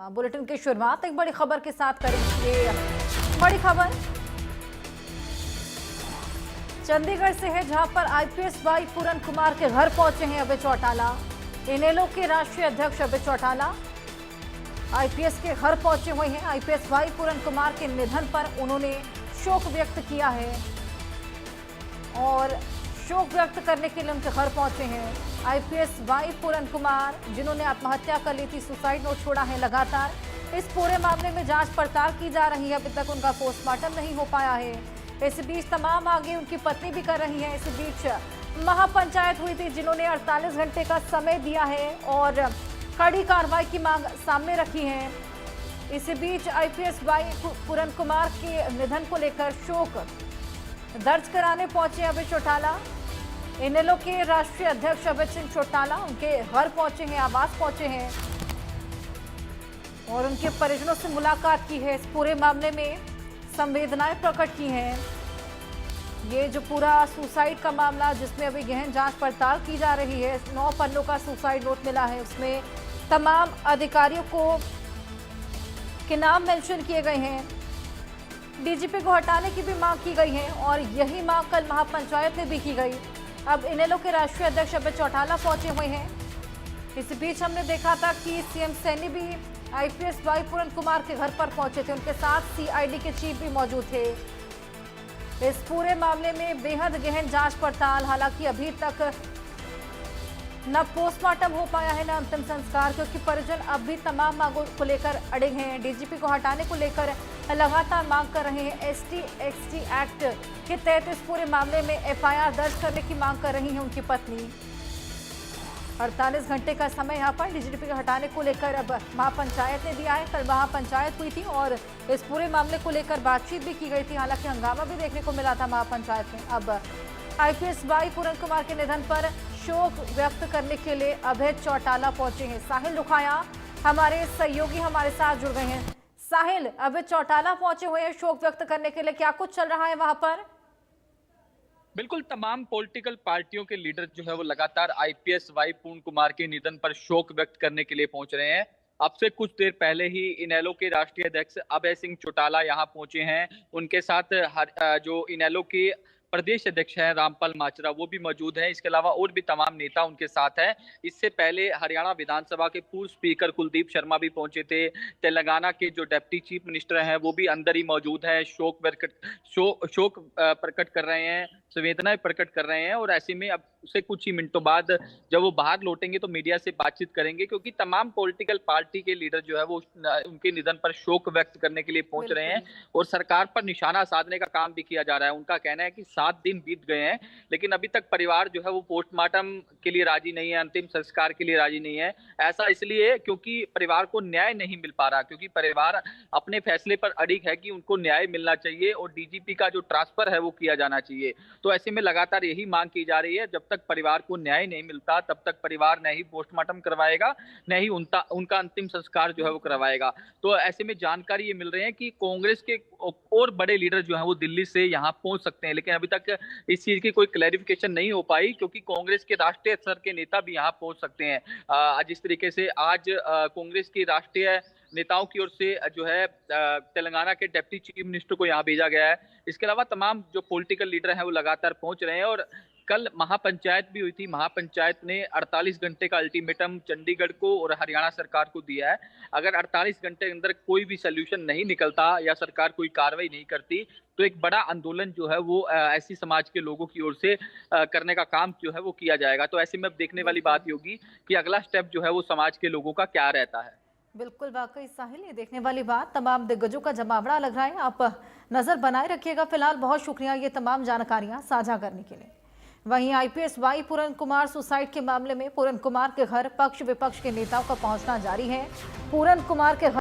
Bulletin की शुरुआत एक बड़ी खबर के साथ करेंगे। बड़ी खबर चंडीगढ़ से है, जहां पर आईपीएस वाई पूरन कुमार के घर पहुंचे हैं अभय चौटाला। इनेलो के राष्ट्रीय अध्यक्ष अभय चौटाला आईपीएस के घर पहुंचे हुए हैं। आईपीएस वाई पूरन कुमार के निधन पर उन्होंने शोक व्यक्त किया है और शोक व्यक्त करने के लिए उनके घर पहुंचे हैं आईपीएस वाई पूरन कुमार, जिन्होंने आत्महत्या कर ली थी, सुसाइड नोट छोड़ा है। लगातार इस पूरे मामले में जांच पड़ताल की जा रही है, अभी तक उनका पोस्टमार्टम नहीं हो पाया है। इस बीच तमाम आगे उनकी पत्नी भी कर रही है। इस बीच महापंचायत हुई थी, जिन्होंने 48 घंटे का समय दिया है और कड़ी कार्रवाई की मांग सामने रखी है। इसी बीच आईपीएस वाई पूरन कुमार के निधन को लेकर शोक दर्ज कराने पहुंचे अभय चौटाला। इनेलो के राष्ट्रीय अध्यक्ष अभय सिंह चौटाला उनके घर पहुंचे हैं, आवास पहुंचे हैं और उनके परिजनों से मुलाकात की है। इस पूरे मामले में संवेदनाएं प्रकट की हैं। ये जो पूरा सुसाइड का मामला, जिसमें अभी गहन जांच पड़ताल की जा रही है, 9 पन्नों का सुसाइड नोट मिला है, उसमें तमाम अधिकारियों के नाम मेंशन किए गए हैं। डीजीपी को हटाने की भी मांग की गई है और यही मांग कल महापंचायत में भी की गई। अब इनेलो के राष्ट्रीय अध्यक्ष अभय चौटाला पहुंचे हुए हैं। इस बीच हमने देखा था कि सीएम सैनी भी आईपीएस वाई पूरन कुमार के घर पर पहुंचे थे, उनके साथ सीआईडी के चीफ भी मौजूद थे। इस पूरे मामले में बेहद गहन जांच पड़ताल, हालांकि अभी तक न पोस्टमार्टम हो पाया है न अंतिम संस्कार, क्योंकि परिजन अब भी तमाम मांगों को लेकर अड़े हैं। डीजीपी को हटाने को लेकर लगातार मांग कर रहे हैं। एसटी/एक्सटी एक्ट के तहत इस पूरे मामले में एफआईआर दर्ज करने की मांग कर रही है उनकी पत्नी। 48 घंटे का समय यहाँ पर डीजीपी को हटाने को लेकर अब महापंचायत ने दिया है। कल महापंचायत हुई थी और इस पूरे मामले को लेकर बातचीत भी की गई थी, हालांकि हंगामा भी देखने को मिला था महापंचायत में। अब आईपीएस वाई पूरन कुमार के निधन पर शोक व्यक्त करने के लिए अभय चौटाला पहुंचे हैं। साहिल रुखाया हमारे सहयोगी हमारे साथ जुड़ गए हैं। साहिल, अभय चौटाला पहुंचे हुए हैं शोक व्यक्त करने के लिए, क्या कुछ चल रहा है वहां पर? बिल्कुल, तमाम पॉलिटिकल पार्टियों के लीडर जो है वो लगातार आईपीएस वाई पूर्ण कुमार के निधन पर शोक व्यक्त करने के लिए पहुंच रहे हैं। अब से कुछ देर पहले ही इनेलो के राष्ट्रीय अध्यक्ष अभय सिंह चौटाला यहां पहुंचे हैं। उनके साथ जो इनेलो के प्रदेश अध्यक्ष हैं रामपाल माचरा, वो भी मौजूद हैं। इसके अलावा और भी तमाम नेता उनके साथ हैं। इससे पहले हरियाणा विधानसभा के पूर्व स्पीकर कुलदीप शर्मा भी पहुंचे थे। तेलंगाना के जो डिप्टी चीफ मिनिस्टर हैं वो भी अंदर ही मौजूद हैं, शोक प्रकट कर रहे हैं, संवेदनाएं प्रकट कर रहे हैं। और ऐसे में अब से कुछ ही मिनटों बाद जब वो बाहर लौटेंगे तो मीडिया से बातचीत करेंगे, क्योंकि तमाम पॉलिटिकल पार्टी के लीडर जो है वो उनके निधन पर शोक व्यक्त करने के लिए पहुंच रहे हैं और सरकार पर निशाना साधने का काम भी किया जा रहा है। उनका कहना है कि 7 दिन बीत गए हैं, लेकिन अभी तक परिवार जो है वो पोस्टमार्टम के लिए राजी नहीं है, अंतिम संस्कार के लिए राजी नहीं है। ऐसा इसलिए क्योंकि परिवार को न्याय नहीं मिल पा रहा, क्योंकि परिवार अपने फैसले पर अड़िग है कि उनको न्याय मिलना चाहिए और डीजीपी का जो ट्रांसफर है वो किया जाना चाहिए। तो ऐसे में लगातार यही मांग की जा रही है। जब तक परिवार को न्याय नहीं मिलता तब तक परिवार न ही पोस्टमार्टम करवाएगा, न ही उनका अंतिम संस्कार जो है वो करवाएगा। तो ऐसे में जानकारी ये मिल रही है कि कांग्रेस के और बड़े लीडर जो हैं वो दिल्ली से यहाँ पहुंच सकते हैं, लेकिन अभी तक इस चीज की कोई क्लैरिफिकेशन नहीं हो पाई, क्योंकि कांग्रेस के राष्ट्रीय स्तर के नेता भी यहाँ पहुंच सकते हैं। जिस तरीके से आज कांग्रेस की राष्ट्रीय नेताओं की ओर से जो है तेलंगाना के डिप्टी चीफ मिनिस्टर को यहाँ भेजा गया है। इसके अलावा तमाम जो पॉलिटिकल लीडर हैं वो लगातार पहुंच रहे हैं। और कल महापंचायत भी हुई थी। महापंचायत ने 48 घंटे का अल्टीमेटम चंडीगढ़ को और हरियाणा सरकार को दिया है। अगर 48 घंटे के अंदर कोई भी सोल्यूशन नहीं निकलता या सरकार कोई कार्रवाई नहीं करती तो एक बड़ा आंदोलन जो है वो ऐसी समाज के लोगों की ओर से करने का काम जो है वो किया जाएगा। तो ऐसे में अब देखने वाली बात ये होगी कि अगला स्टेप जो है वो समाज के लोगों का क्या रहता है। बिल्कुल, वाकई साहिल, ये देखने वाली बात। तमाम दिग्गजों का जमावड़ा लग रहा है। आप नजर बनाए रखिएगा। फिलहाल बहुत शुक्रिया ये तमाम जानकारियां साझा करने के लिए। वहीं आईपीएस वाई पूरन कुमार सुसाइड के मामले में पूरन कुमार के घर पक्ष विपक्ष के नेताओं का पहुंचना जारी है। पूरन कुमार के